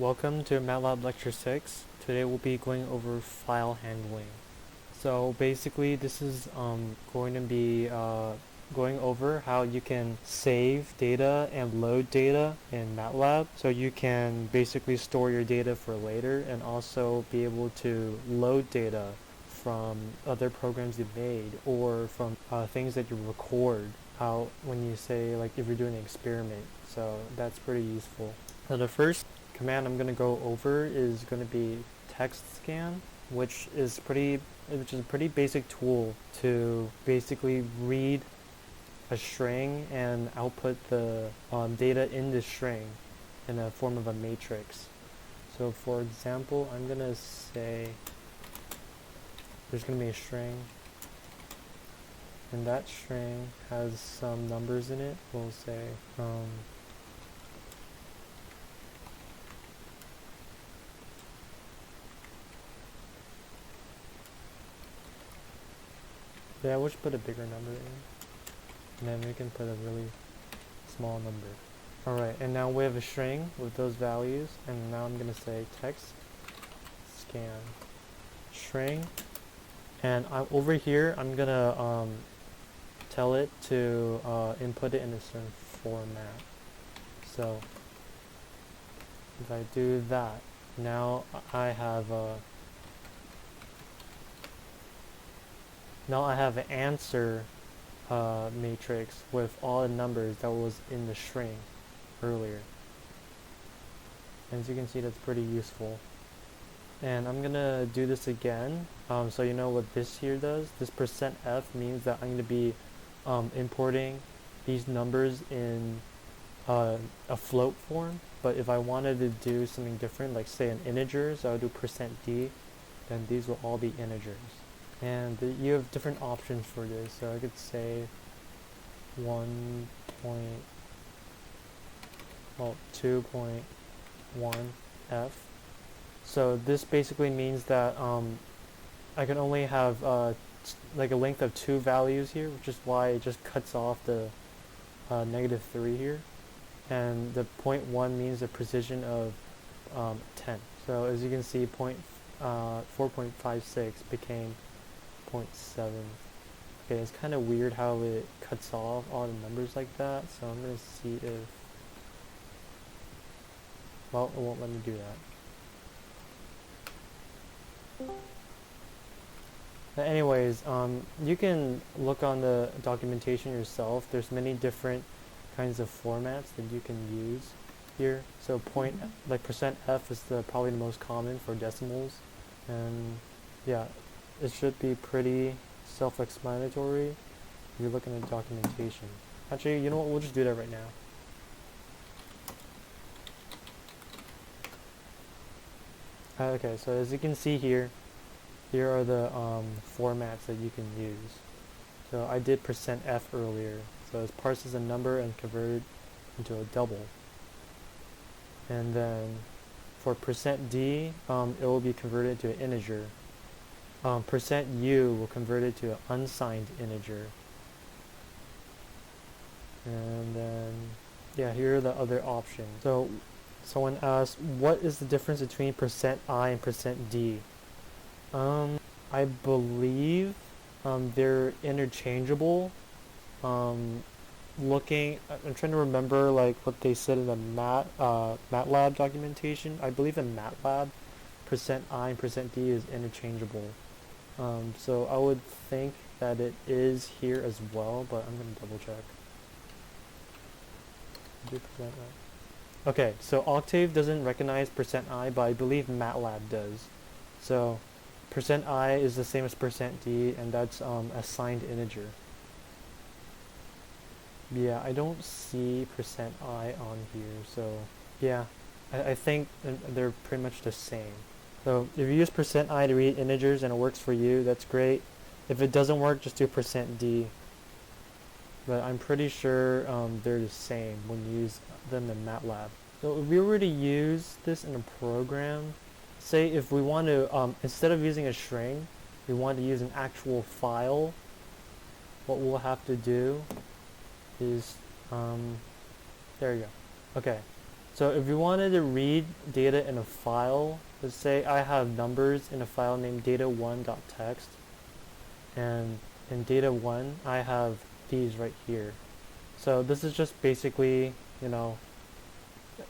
Welcome to Matlab Lecture 6. Today we'll be going over file handling. So basically this is going to be going over how you can save data and load data in Matlab. So you can basically store your data for later and also be able to load data from other programs you made or from things that you record out when you say, like, if you're doing an experiment. So that's pretty useful. So the first command I'm going to go over is going to be text scan, which is a pretty basic tool to basically read a string and output the data in the string in a form of a matrix. So for example, I'm going to say there's going to be a string, and that string has some numbers in it. We'll say yeah, we'll just put a bigger number in, and then we can put a really small number. Alright, and now we have a string with those values, and now I'm going to say text scan string, and over here I'm going to tell it to input it in a certain format. So if I do that, now I have an answer matrix with all the numbers that was in the string earlier. And as you can see, that's pretty useful. And I'm gonna do this again, so you know what this here does. This %f means that I'm gonna be importing these numbers in a float form. But if I wanted to do something different, like say an integer, so I would do %d, then these will all be integers. And you have different options for this. So I could say 2.1f. So this basically means that I can only have like a length of 2 values here, which is why it just cuts off the -3 here. And the 0.1 means a precision of 10. So as you can see, 4.56 became 0.7. Okay, it's kind of weird how it cuts off all the numbers like that, so I'm going to see if, well, it won't let me do that. But anyways, you can look on the documentation yourself. There's many different kinds of formats that you can use here. So %f is probably the most common for decimals, and yeah, it should be pretty self-explanatory if you're looking at documentation. Actually, you know what, we'll just do that right now. Okay, so as you can see here are the formats that you can use. So I did %f earlier, so it parses a number and converted into a double. And then for %d, it will be converted to an integer. %u will convert it to an unsigned integer. And then, yeah, here are the other options. So someone asked, what is the difference between %i and %d? I believe they're interchangeable. I'm trying to remember like what they said in the Matlab documentation. I believe in Matlab, %i and %d is interchangeable. So I would think that it is here as well, but I'm going to double check. Okay, so Octave doesn't recognize %i, but I believe Matlab does. So %i is the same as %d, and that's a signed integer. Yeah, I don't see %i on here, so yeah, I think they're pretty much the same. So if you use %i to read integers and it works for you, that's great. If it doesn't work, just do %d. But I'm pretty sure they're the same when you use them in Matlab. So if we were to use this in a program, say if we want to, instead of using a string, we want to use an actual file, what we'll have to do is, there you go. Okay, So if you wanted to read data in a file, let's say I have numbers in a file named data1.txt, and in data1 I have these right here. So this is just basically, you know,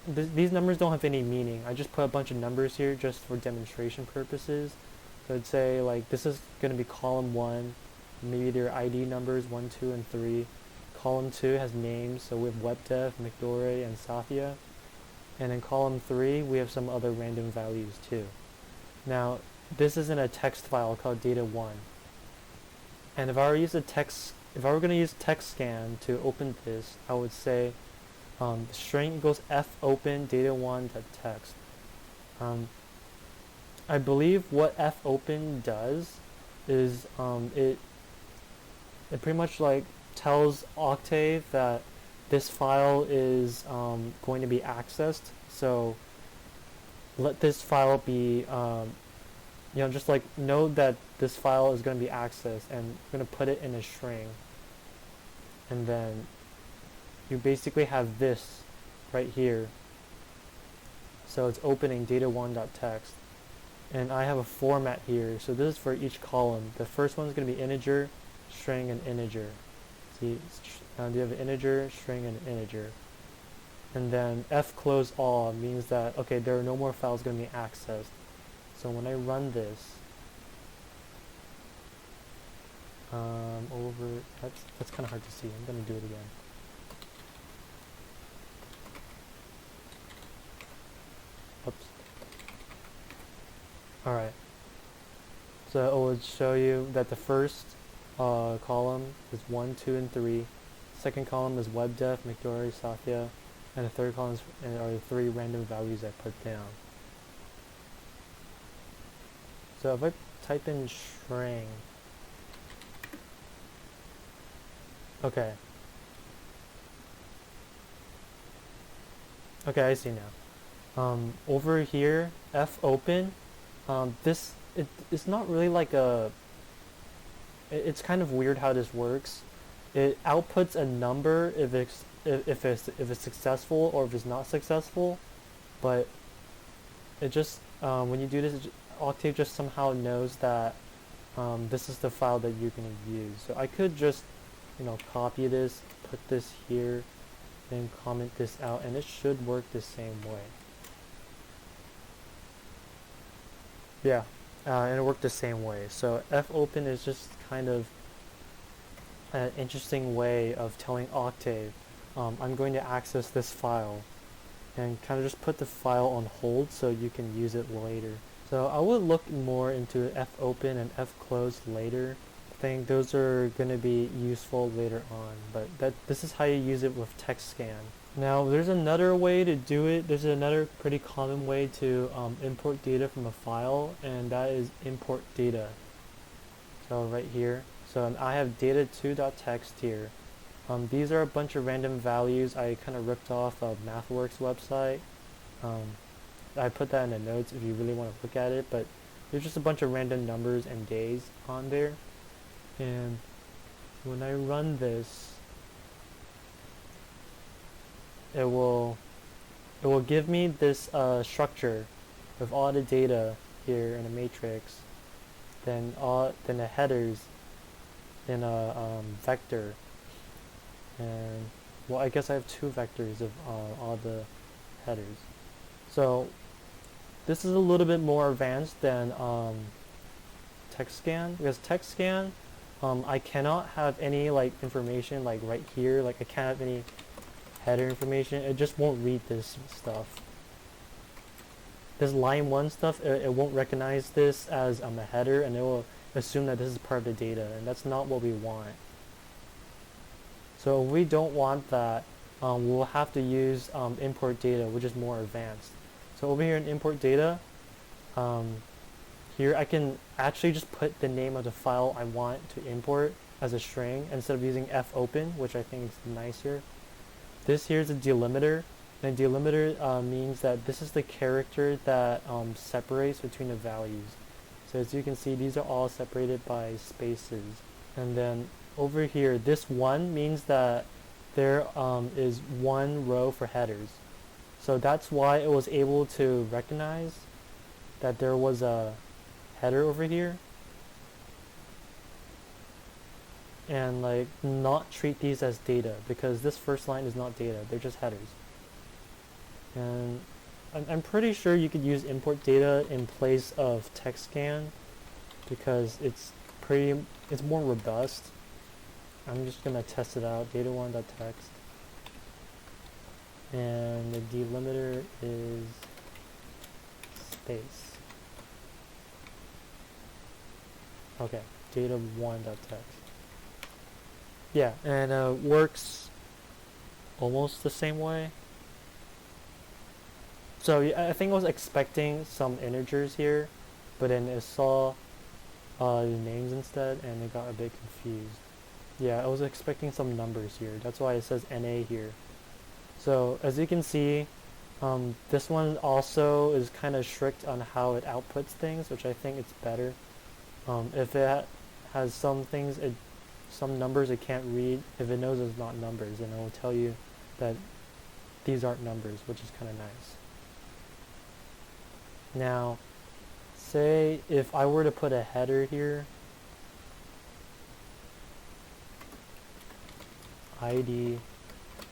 these numbers don't have any meaning. I just put a bunch of numbers here just for demonstration purposes. So I'd say like this is going to be column 1, maybe their ID numbers 1, 2, and 3. Column 2 has names, so we have WebDev, McDore, and Safia. And in column 3 we have some other random values too. Now this is in a text file called data1. And if I were going to use text scan to open this, I would say string equals fopen data1.txt. I believe what fopen does is it pretty much like tells Octave that this file is going to be accessed. So let this file be, just like know that this file is going to be accessed, and we're going to put it in a string. And then you basically have this right here. So it's opening data1.txt. And I have a format here. So this is for each column. The first one is going to be integer, string, and integer. See, you have an integer, string, and an integer. And then f close all means that, okay, there are no more files going to be accessed. So when I run this, that's kind of hard to see. I'm going to do it again. Oops. Alright. So it will show you that the first column is 1, 2, and 3. Second column is WebDev, McDore, Safia, and the third column are the 3 random values I put down. So if I type in string, okay, I see now. Over here, fopen, it's not really like it's kind of weird how this works. It outputs a number if it's successful or if it's not successful, but it just when you do this, Octave just somehow knows that this is the file that you're going to use. So I could just copy this, put this here, then comment this out, and it should work the same way. Yeah, and it worked the same way. So fopen is just kind of an interesting way of telling Octave, I'm going to access this file, and kind of just put the file on hold so you can use it later. So I would look more into fopen and fclose later. I think those are going to be useful later on, but this is how you use it with text scan. Now there's another way to do it. There's another pretty common way to import data from a file, and that is import data. So right here, so I have data2.txt here. These are a bunch of random values I kind of ripped off of MathWorks website. I put that in the notes if you really want to look at it, but there's just a bunch of random numbers and days on there. And when I run this, it will give me this structure with all the data here in a matrix, then the headers in a vector, and well, I guess I have 2 vectors of all the headers. So this is a little bit more advanced than text scan, because text scan I cannot have any information right here, I can't have any header information. It just won't read this stuff. This line 1 stuff, it won't recognize this as a header, and it will assume that this is part of the data, and that's not what we want. So if we don't want that, we'll have to use import data, which is more advanced. So over here in import data, here I can actually just put the name of the file I want to import as a string instead of using fopen, which I think is nicer. This here is a delimiter, and a delimiter means that this is the character that separates between the values. So as you can see, these are all separated by spaces. And then over here, this 1 means that there is 1 row for headers. So that's why it was able to recognize that there was a header over here and like not treat these as data, because this first line is not data, they're just headers. And I'm pretty sure you could use import data in place of text scan because it's more robust. I'm just gonna test it out. Data1.text, and the delimiter is space. Okay, data1.text. Yeah, and works almost the same way. So yeah, I think I was expecting some integers here, but then it saw names instead, and it got a bit confused. Yeah, I was expecting some numbers here. That's why it says NA here. So as you can see, this one also is kind of strict on how it outputs things, which I think it's better. If it has some things, some numbers it can't read, if it knows it's not numbers, then it will tell you that these aren't numbers, which is kind of nice. Now, say if I were to put a header here, ID,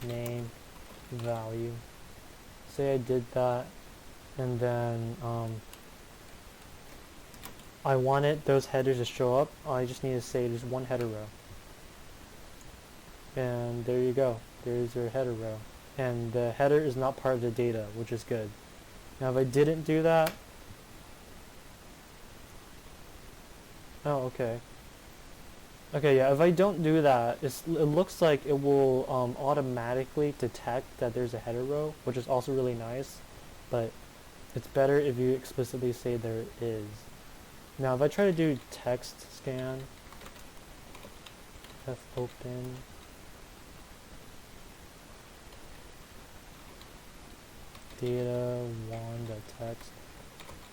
name, value. Say I did that, and then I wanted those headers to show up. I just need to say there's one header row. And there you go. There's your header row. And the header is not part of the data, which is good. Now if I didn't do that, oh, okay. Okay, yeah, if I don't do that, it looks like it will automatically detect that there's a header row, which is also really nice, but it's better if you explicitly say there is. Now if I try to do text scan, fopen, data1.text,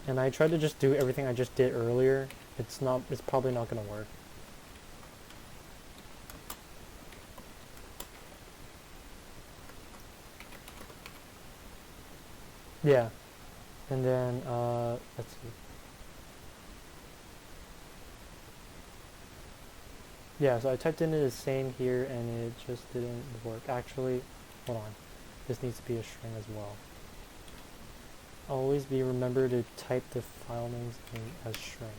and I try to just do everything I just did earlier, it's probably not going to work. Yeah, and then let's see. Yeah, so I typed in the same here and it just didn't work. Actually, hold on. This needs to be a string as well. Always remember to type the file names as strings.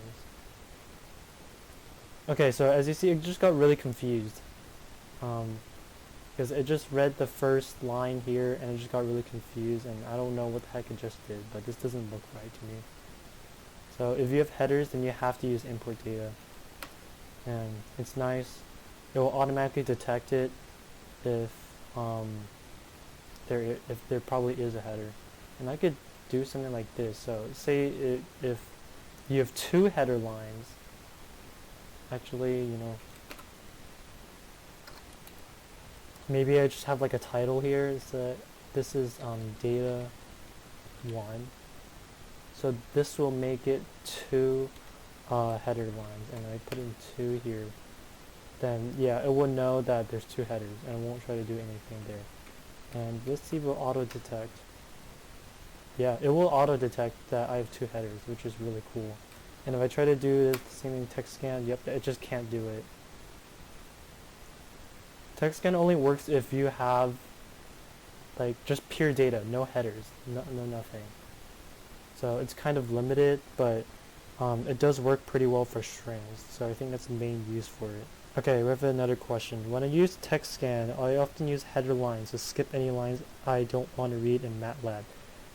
Okay, so as you see, it just got really confused. Because it just read the first line here and it just got really confused, and I don't know what the heck it just did, but this doesn't look right to me. So if you have headers, then you have to use import data. And it's nice. It will automatically detect it if there probably is a header. And I could do something like this. So say if you have two header lines, actually, you know, maybe I just have like a title here. So this is data 1. So this will make it 2 header lines, and I put in 2 here. Then yeah, it will know that there's 2 headers, and it won't try to do anything there. And let's see if it will auto detect. Yeah, it will auto detect that I have 2 headers, which is really cool. And if I try to do the same thing, text scan, yep, it just can't do it. Text scan only works if you have like just pure data, no headers, no nothing. So it's kind of limited, but it does work pretty well for strings, so I think that's the main use for it. Okay, we have another question. When I use text scan, I often use header lines to skip any lines I don't want to read in Matlab.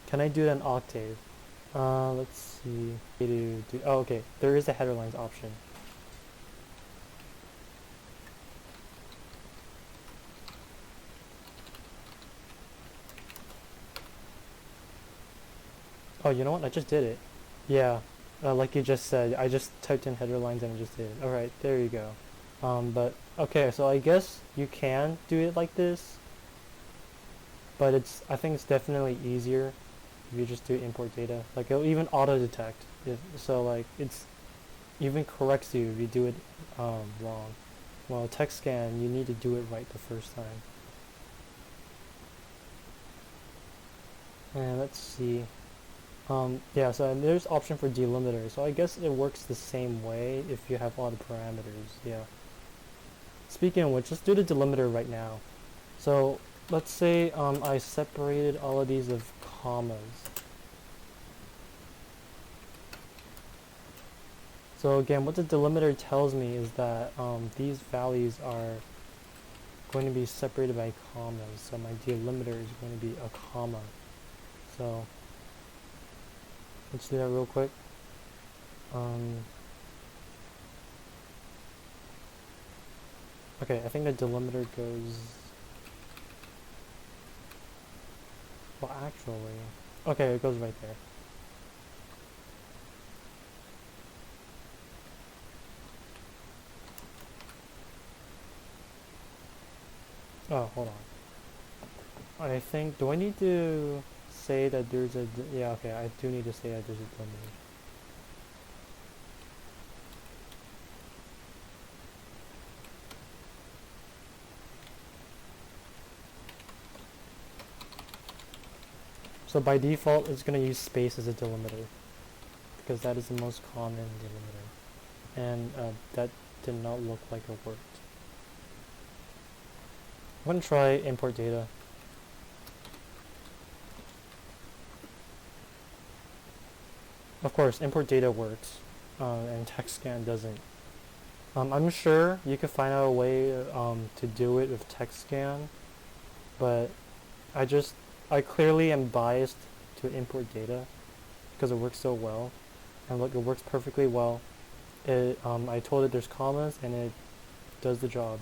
Can I do that in Octave? Let's see. Oh, okay, there is a header lines option. Oh, you know what? I just did it. Yeah, like you just said, I just typed in header lines and I just did it. Alright, there you go. But, okay, so I guess you can do it like this, but I think it's definitely easier if you just do import data. Like, it'll even auto-detect. So, like, it's even corrects you if you do it wrong. Well, text scan, you need to do it right the first time. And let's see. Yeah, so there's option for delimiter. So I guess it works the same way if you have a lot of parameters. Yeah. Speaking of which, let's do the delimiter right now. So let's say I separated all of these with commas. So again, what the delimiter tells me is that these values are going to be separated by commas. So my delimiter is going to be a comma. So let's do that real quick. Okay, I think the delimiter goes... Well, actually... Okay, it goes right there. Oh, hold on. I think... Do I need to say that there's a... Yeah, okay, I do need to say that there's a delimiter. So by default, it's going to use space as a delimiter, because that is the most common delimiter. And that did not look like it worked. I'm going to try import data. Of course, import data works, and text scan doesn't. I'm sure you could find out a way to do it with text scan, but I clearly am biased to import data because it works so well. And look, it works perfectly well. I told it there's commas and it does the job.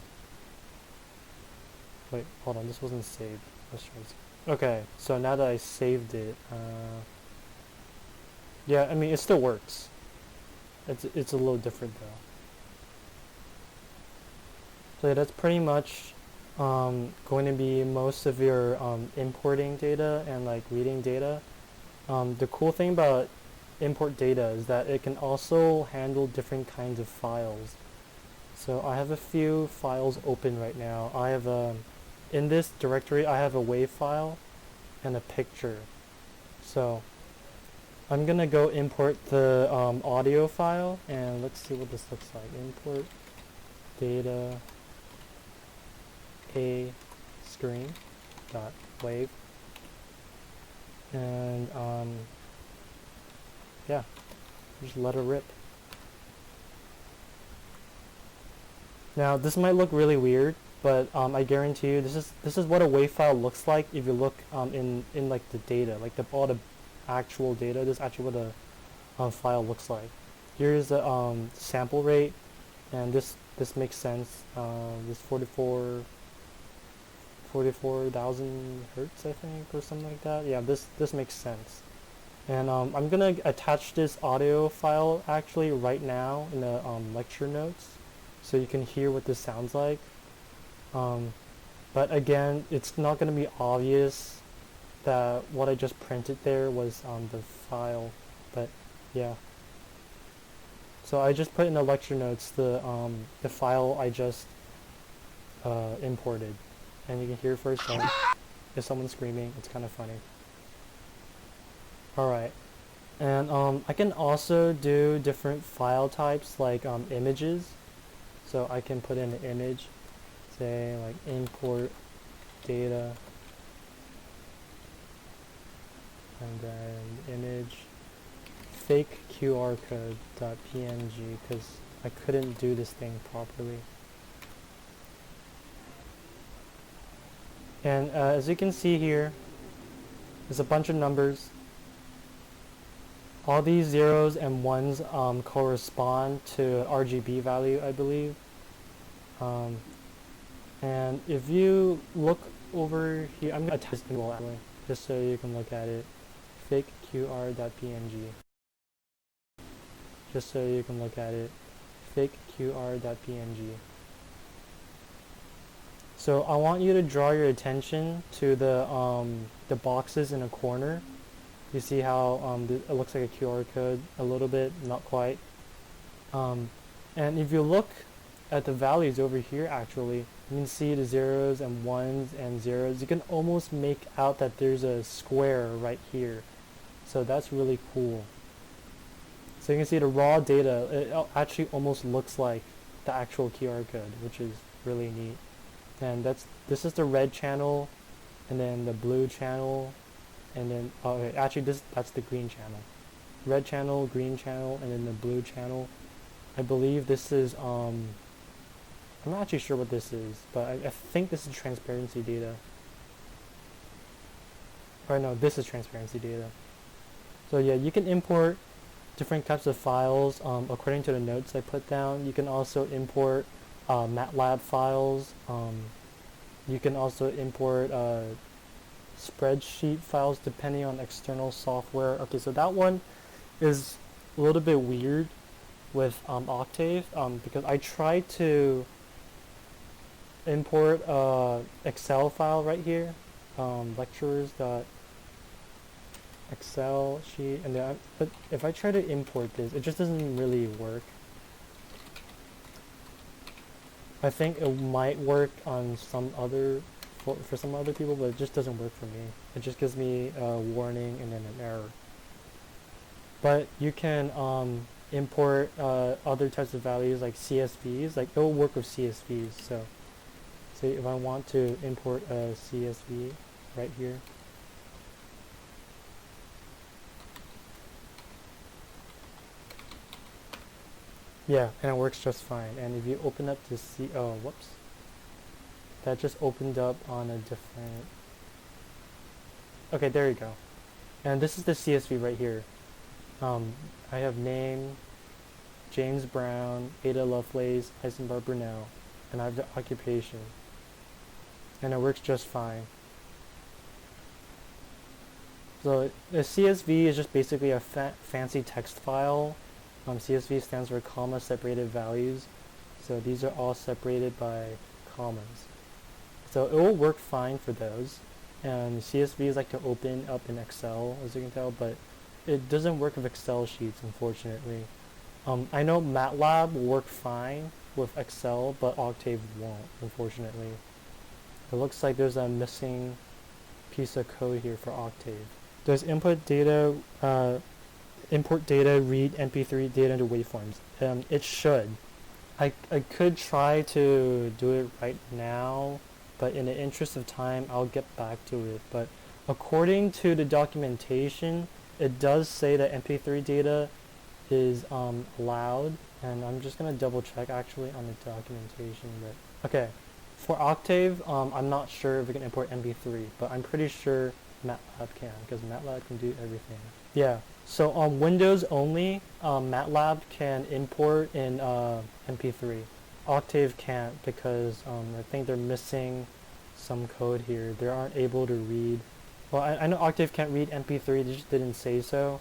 Wait, hold on, this wasn't saved. Let's try this. Okay, so now that I saved it, yeah, I mean, it still works. It's a little different though. So yeah, that's pretty much going to be most of your importing data and like reading data. The cool thing about import data is that it can also handle different kinds of files. So I have a few files open right now. I have in this directory I have a WAV file and a picture. So I'm gonna go import the audio file and let's see what this looks like. Import data a screen dot wave, and yeah, just let it rip. Now this might look really weird, but I guarantee you this is what a WAV file looks like if you look in like the data, like all the actual data. This is actually what a file looks like. Here's the sample rate, and this makes sense. This 44,000 hertz, I think, or something like that. Yeah, this makes sense. And I'm gonna attach this audio file actually right now in the lecture notes, so you can hear what this sounds like. But again, it's not gonna be obvious that what I just printed there was the file. But yeah. So I just put in the lecture notes the file I just imported. And you can hear firsthand if someone's screaming. It's kind of funny. Alright, and I can also do different file types like images. So I can put in an image, say like import data, and then image fake QR code .png because I couldn't do this thing properly. And as you can see here, there's a bunch of numbers. All these zeros and ones correspond to RGB value, I believe. And if you look over here, I'm going to attach it actually, just so you can look at it. Fake QR.png. Just so you can look at it. Fake QR.png. So I want you to draw your attention to the boxes in a corner. You see how it looks like a QR code a little bit, not quite. And if you look at the values over here, actually, You can see the zeros and ones and zeros. You can almost make out that there's a square right here. So that's really cool. So you can see the raw data, it actually almost looks like the actual QR code, which is really neat. And this is the red channel, and then the blue channel, and then actually that's the green channel. Red channel, green channel, and then the blue channel. I believe this is I'm not actually sure what this is, but I think this is transparency data. Or no, this is transparency data. So yeah, you can import different types of files according to the notes I put down. You can also import Matlab files. You can also import spreadsheet files depending on external software. Okay, so that one is a little bit weird with Octave because I tried to import Excel file right here, lecturers.excel sheet, and then but if I try to import this, it just doesn't really work. I think it might work on some other for some other people, but it just doesn't work for me. It just gives me a warning and then an error. But you can import other types of values like CSVs. Like it will work with CSVs. So say if I want to import a CSV right here. Yeah, and it works just fine. And if you open up the whoops. That just opened up on a different... Okay, there you go. And this is the CSV right here. I have name, James Brown, Ada Lovelace, Heisenberg Brunel, and I have the occupation. And it works just fine. So the CSV is just basically a fancy text file. CSV stands for comma separated values. So these are all separated by commas. So it will work fine for those. And CSVs like to open up in Excel, as you can tell, but it doesn't work with Excel sheets, unfortunately. I know Matlab will work fine with Excel, but Octave won't, unfortunately. It looks like there's a missing piece of code here for Octave. There's import data, read MP3 data into waveforms. It should. I could try to do it right now, but in the interest of time, I'll get back to it. But according to the documentation, it does say that MP3 data is allowed, and I'm just gonna double check actually on the documentation. But okay, for Octave, I'm not sure if we can import MP3, but I'm pretty sure Matlab can, because Matlab can do everything. Yeah. So on Windows only, Matlab can import in MP3. Octave can't because I think they're missing some code here. They aren't able to read. Well, I know Octave can't read MP3, they just didn't say so.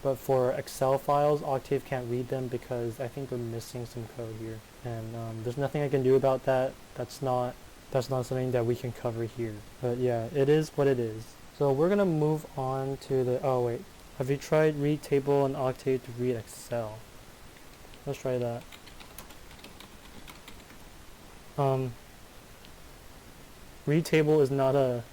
But for Excel files, Octave can't read them because I think they're missing some code here. And there's nothing I can do about that. That's not something that we can cover here. But yeah, it is what it is. So we're gonna move on to the, oh wait. Have you tried read table in Octave to read Excel? Let's try that. Read table is not a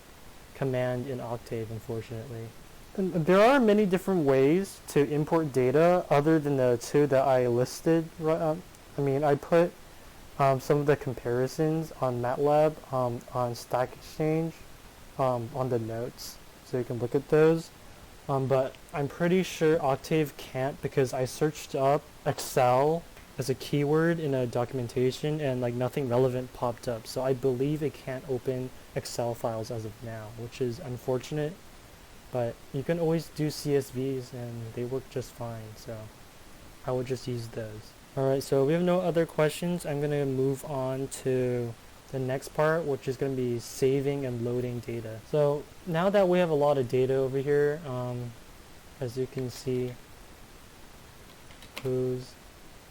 command in Octave, unfortunately. And there are many different ways to import data other than the two that I listed. I mean, I put some of the comparisons on Matlab on Stack Exchange on the notes, so you can look at those. But I'm pretty sure Octave can't because I searched up Excel as a keyword in a documentation and like nothing relevant popped up. So I believe it can't open Excel files as of now, which is unfortunate. But you can always do CSVs and they work just fine. So I would just use those. Alright, so we have no other questions. I'm going to move on to the next part, which is going to be saving and loading data. So now that we have a lot of data over here, as you can see, we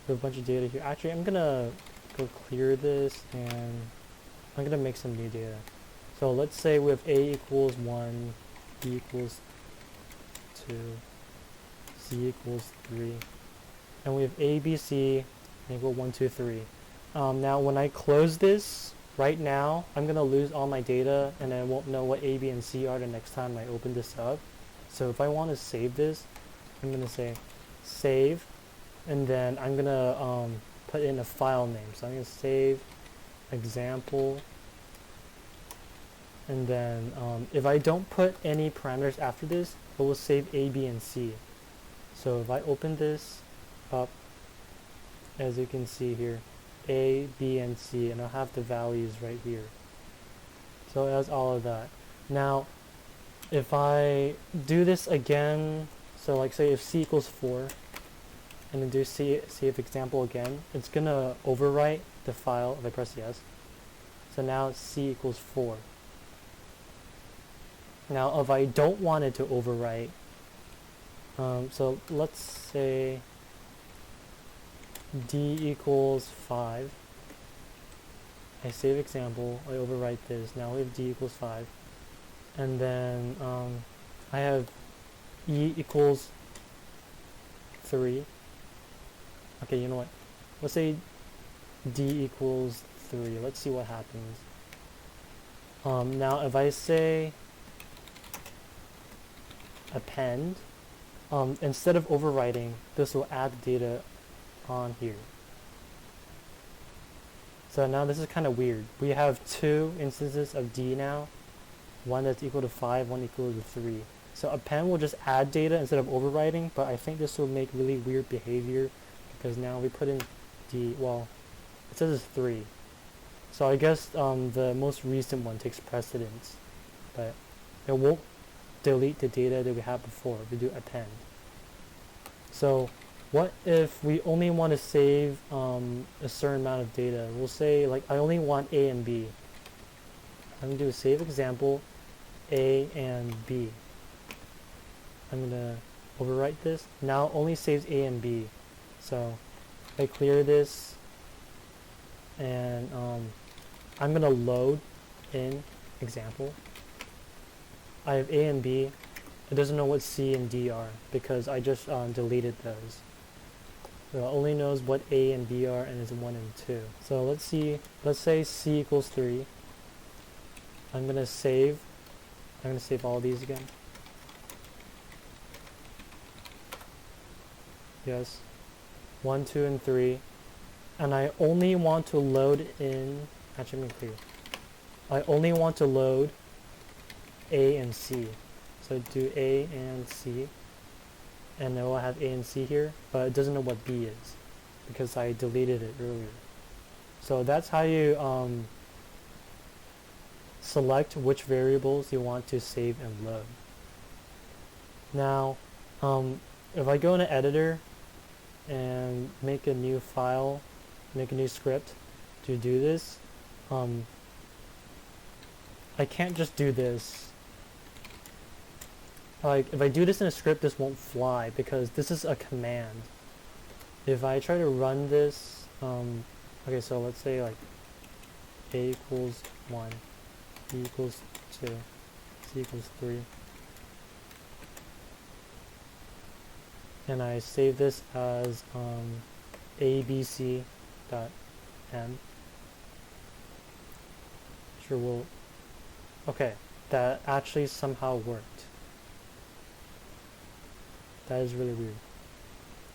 have a bunch of data here. Actually, I'm going to go clear this and I'm going to make some new data. So let's say we have A equals 1, B equals 2, C equals 3, and we have A, B, C equal 1, 2, 3. Now when I close this, right now I'm going to lose all my data and I won't know what A, B, and C are the next time I open this up. So if I want to save this, I'm going to say save, and then I'm going to put in a file name. So I'm going to save example, and then if I don't put any parameters after this, it will save A, B, and C. So if I open this up, as you can see here, A, B, and C, and I'll have the values right here. So it has all of that. Now, if I do this again, so like say if C equals 4, and then do save example again, it's gonna overwrite the file if I press yes. So now C equals 4. Now if I don't want it to overwrite, so let's say D equals 5. I save example, I overwrite this, now we have D equals 5. And then I have E equals 3. Okay, you know what? Let's say D equals 3. Let's see what happens. Now if I say append, instead of overwriting, this will add data on here. So now this is kind of weird. We have two instances of D now. One that's equal to 5, one equal to 3. So append will just add data instead of overwriting, but I think this will make really weird behavior because now we put in D, well, it says it's 3. So I guess the most recent one takes precedence, but it won't delete the data that we had before. We do append. So what if we only want to save a certain amount of data? We'll say like I only want A and B. I'm going to do a save example, A and B. I'm going to overwrite this. Now it only saves A and B. So I clear this, and I'm going to load in example. I have A and B. It doesn't know what C and D are because I just deleted those. So it only knows what A and B are, and it's 1 and 2. So let's say C equals 3. I'm going to save all these again. Yes. 1, 2, and 3. And I only want to load in, actually let me clear. I only want to load A and C. So do A and C. And then we'll have A and C here, but it doesn't know what B is because I deleted it earlier. So that's how you select which variables you want to save and load. Now, if I go in an editor and make a new file, make a new script to do this, I can't just do this. Like, if I do this in a script, this won't fly because this is a command. If I try to run this, okay, so let's say like A equals 1, B equals 2, C equals 3. And I save this as abc.m. Sure will. Okay, that actually somehow worked. That is really weird.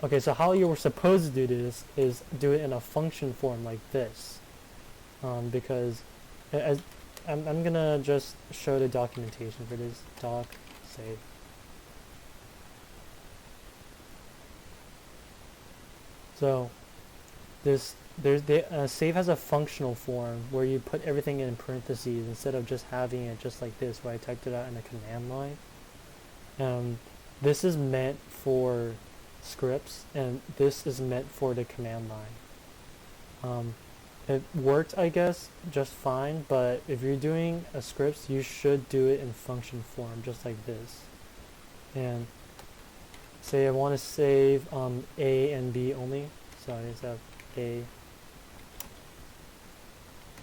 Okay, so how you were supposed to do this is do it in a function form like this. Because I'm gonna just show the documentation for this. Doc save. So save has a functional form where you put everything in parentheses instead of just having it just like this where I typed it out in a command line. This is meant for scripts, and this is meant for the command line. It worked, I guess, just fine, but if you're doing a script, you should do it in function form, just like this. And say I want to save A and B only, so I just have A.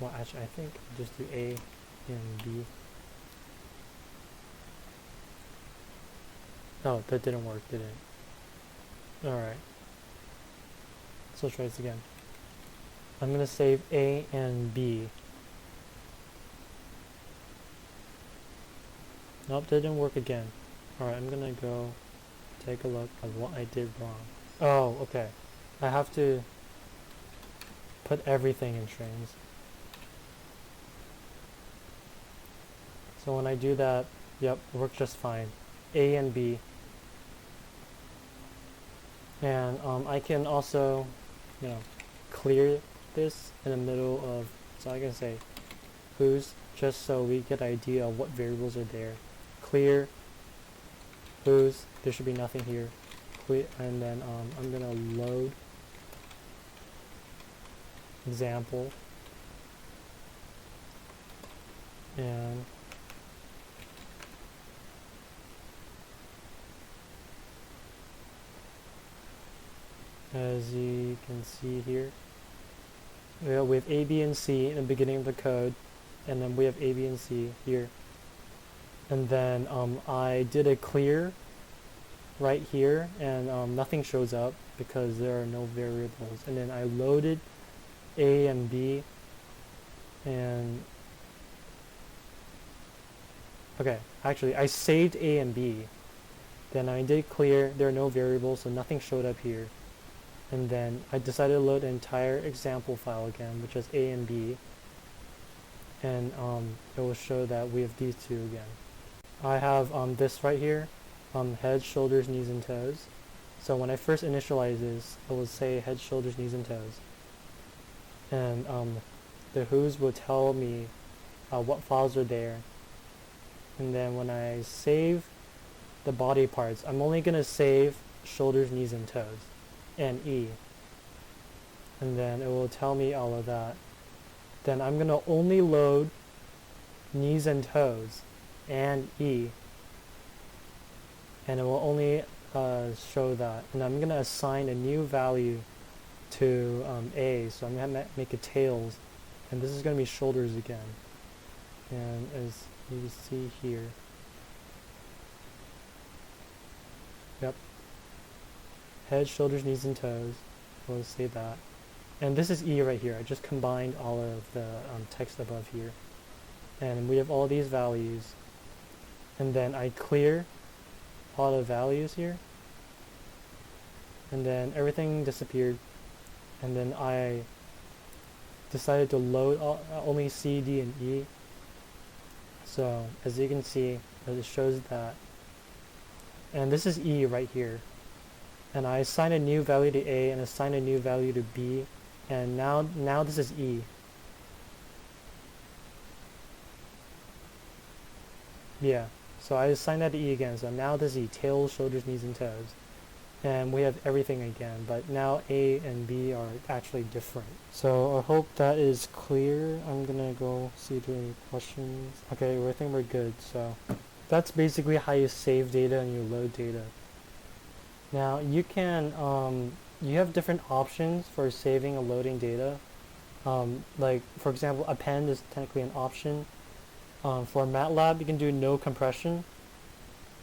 Well, actually, I think I'll just do A and B. Oh, that didn't work, did it? Alright. So let's try this again. I'm going to save A and B. Nope, that didn't work again. Alright, I'm gonna go take a look at what I did wrong. Oh, okay. I have to put everything in strings. So when I do that, yep, it works just fine. A and B. And I can also, clear this in the middle of, so I can say who's, just so we get an idea of what variables are there. Clear who's, there should be nothing here. Clear, and then I'm gonna load example, and as you can see here, we have A, B, and C in the beginning of the code, and then we have A, B, and C here. And then I did a clear right here, and nothing shows up because there are no variables. And then I loaded A and B, and okay, actually I saved A and B. Then I did clear, there are no variables, so nothing showed up here. And then I decided to load the entire example file again, which is A and B, and it will show that we have these two again. I have this right here, head, shoulders, knees, and toes. So when I first initialize this, it will say head, shoulders, knees, and toes. And the who's will tell me what files are there. And then when I save the body parts, I'm only going to save shoulders, knees, and toes, and E. And then it will tell me all of that. Then I'm going to only load knees and toes and E, and it will only show that. And I'm going to assign a new value to A, so I'm going to make it tails, and this is going to be shoulders again. And as you see here, yep, head, shoulders, knees, and toes. We'll say that. And this is E right here. I just combined all of the text above here. And we have all these values. And then I clear all the values here. And then everything disappeared. And then I decided to load only C, D, and E. So as you can see, it shows that. And this is E right here. And I assign a new value to A and assign a new value to B. And now this is E. Yeah, so I assigned that to E again. So now this is E, tails, shoulders, knees, and toes. And we have everything again, but now A and B are actually different. So I hope that is clear. I'm gonna go see if there are any questions. Okay, I think we're good. So that's basically how you save data and you load data. Now you can, you have different options for saving and loading data. Like for example, append is technically an option. For Matlab, you can do no compression.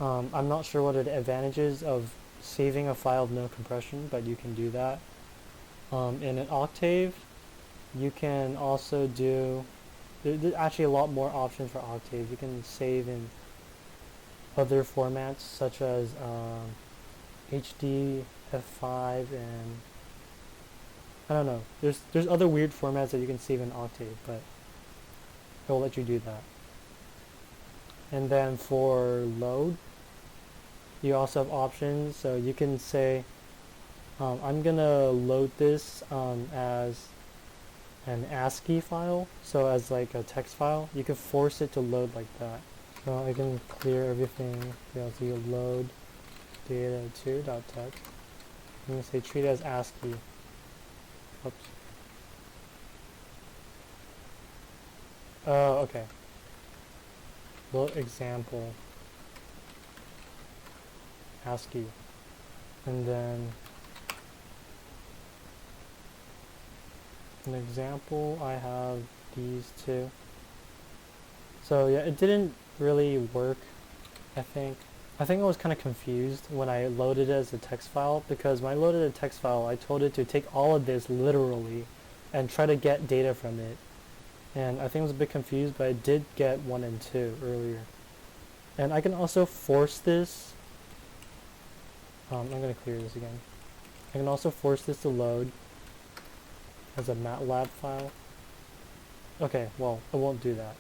I'm not sure what are the advantages of saving a file with no compression, but you can do that. In an Octave, you can also do, there's actually a lot more options for Octave. You can save in other formats such as HD, F5, and I don't know. There's other weird formats that you can save in Octave, but it will let you do that. And then for load, you also have options. So you can say, I'm gonna load this as an ASCII file, so as like a text file. You can force it to load like that. So I can clear everything. So you load data to .text. I'm gonna say treat it as ASCII. Oops. Oh, okay. Load example ASCII, and then an example. I have these two. So yeah, it didn't really work. I think I was kind of confused when I loaded it as a text file, because when I loaded a text file, I told it to take all of this literally and try to get data from it. And I think I was a bit confused, but I did get 1 and 2 earlier. And I can also force this. I'm going to clear this again. I can also force this to load as a Matlab file. Okay, well, it won't do that.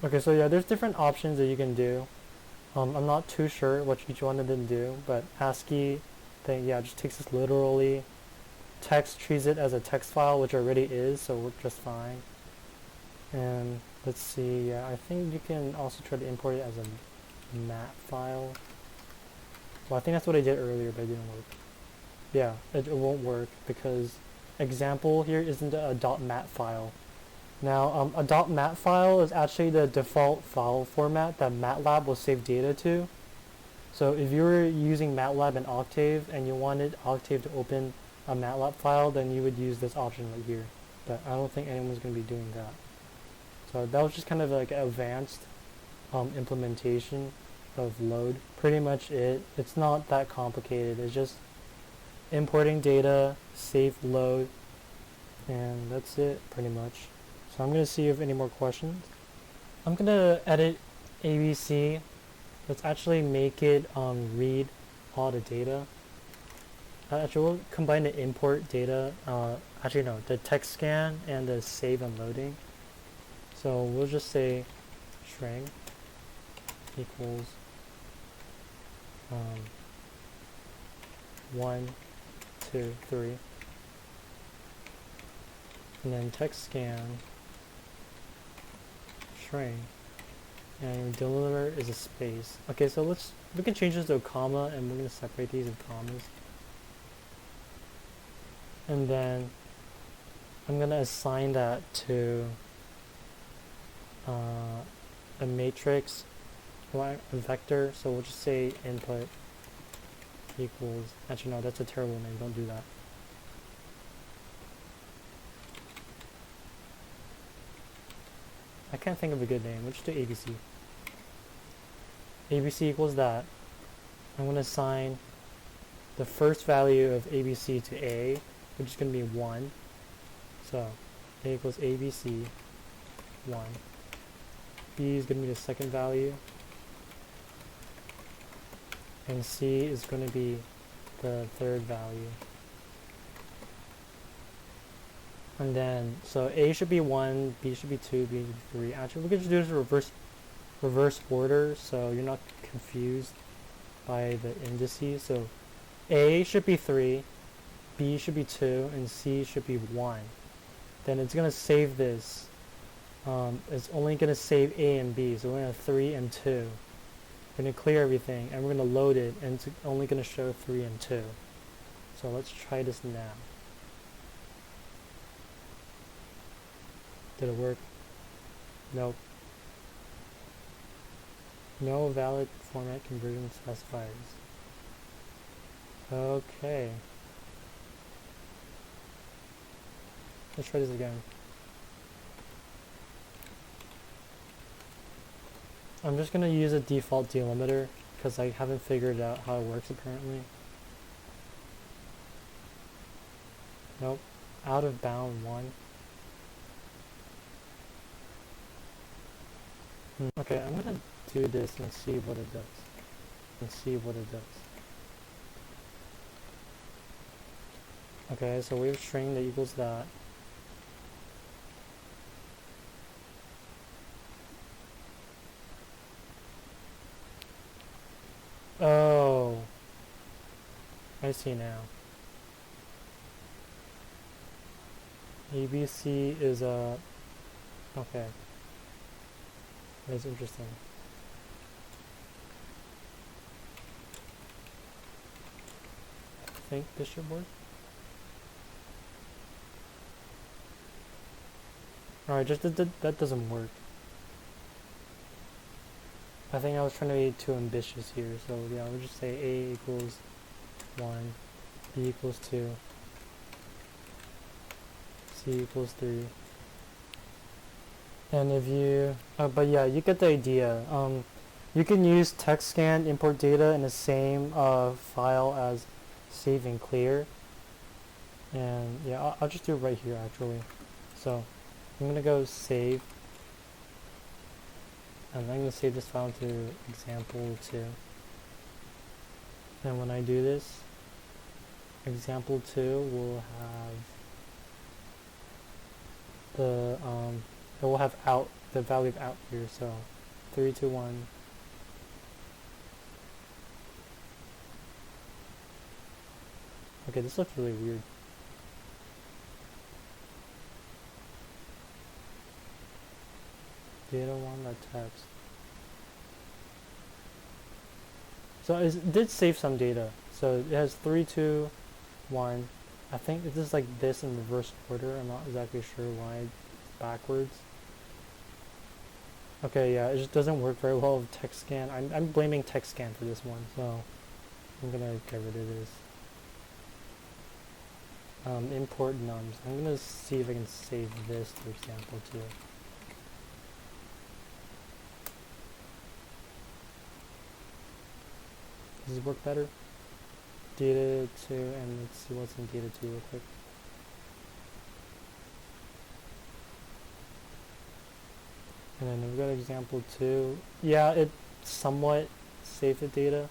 Okay, so yeah, there's different options that you can do. I'm not too sure what each one of them do, but ASCII thing, yeah, just takes this literally. Text treats it as a text file, which already is, so we're just fine. And let's see, yeah, I think you can also try to import it as a mat file. Well, I think that's what I did earlier, but it didn't work. Yeah, it won't work because example here isn't a .mat file. Now, a .mat file is actually the default file format that Matlab will save data to. So if you were using Matlab and Octave and you wanted Octave to open a Matlab file, then you would use this option right here. But I don't think anyone's going to be doing that. So that was just kind of like an advanced implementation of load. Pretty much it. It's not that complicated. It's just importing data, save load, and that's it pretty much. So I'm going to see if any more questions. I'm going to edit ABC. Let's actually make it read all the data. Actually, we'll combine the import data. Actually, no, the text scan and the save and loading. So we'll just say string equals 1, 2, 3, and then text scan string, and delimiter is a space. Okay, so we can change this to a comma, and we're going to separate these in commas. And then I'm going to assign that to a matrix, a vector, so we'll just say input equals, actually no, that's a terrible name, don't do that. I can't think of a good name, we'll just do ABC. ABC equals that. I'm going to assign the first value of ABC to A, which is going to be 1. So A equals ABC 1. B is going to be the second value, and C is going to be the third value. And then, so A should be 1, B should be 2, B should be 3. Actually, we can just do this in reverse order, so you're not confused by the indices. So A should be 3, B should be 2, and C should be 1. Then it's going to save this. It's only going to save A and B, so we're going to have 3 and 2. We're going to clear everything, and we're going to load it, and it's only going to show 3 and 2. So let's try this now. Did it work? Nope. No valid format conversion specifiers. Okay. Let's try this again. I'm just going to use a default delimiter because I haven't figured out how it works apparently. Nope. Out of bound 1. Okay, I'm going to do this and see what it does. Okay, so we have a string that equals that. Oh, I see now. ABC is a, okay, that's interesting. I think this should work. Alright, just that doesn't work. I think I was trying to be too ambitious here, so yeah, we'll just say A equals 1, B equals 2, C equals 3. And if you, but yeah, you get the idea. You can use text scan, import data in the same file as save and clear. And yeah, I'll just do it right here actually. So I'm gonna go save, and I'm gonna save this file to example2. And when I do this, example2 will have it will have out, the value of out here. So 3, 2, 1. Okay, this looks really weird. Data1.text. So it did save some data. So it has 3, 2, 1. I think this is like this in reverse order. I'm not exactly sure why it's backwards. Okay, yeah, it just doesn't work very well with text scan. I'm blaming text scan for this one, so I'm gonna get rid of this. Import nums. I'm gonna see if I can save this to example2. Does this work better? Data 2, and let's see what's in data 2 real quick. And then we've got example 2. Yeah, it somewhat saved the data.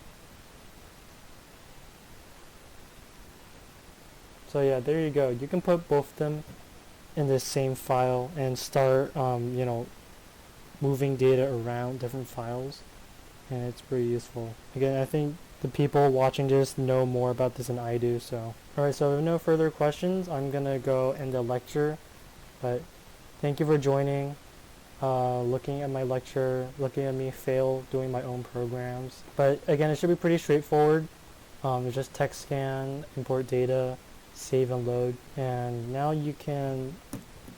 So yeah, there you go. You can put both of them in the same file and start, moving data around different files. And it's pretty useful. Again, I think the people watching this know more about this than I do, so. Alright, so with no further questions, I'm gonna go end the lecture. But thank you for joining, looking at my lecture, looking at me fail doing my own programs. But again, it should be pretty straightforward. It's just text scan, import data, save and load. And now you can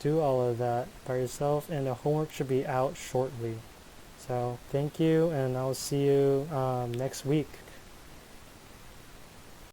do all of that by yourself, and the homework should be out shortly. So thank you, and I'll see you next week.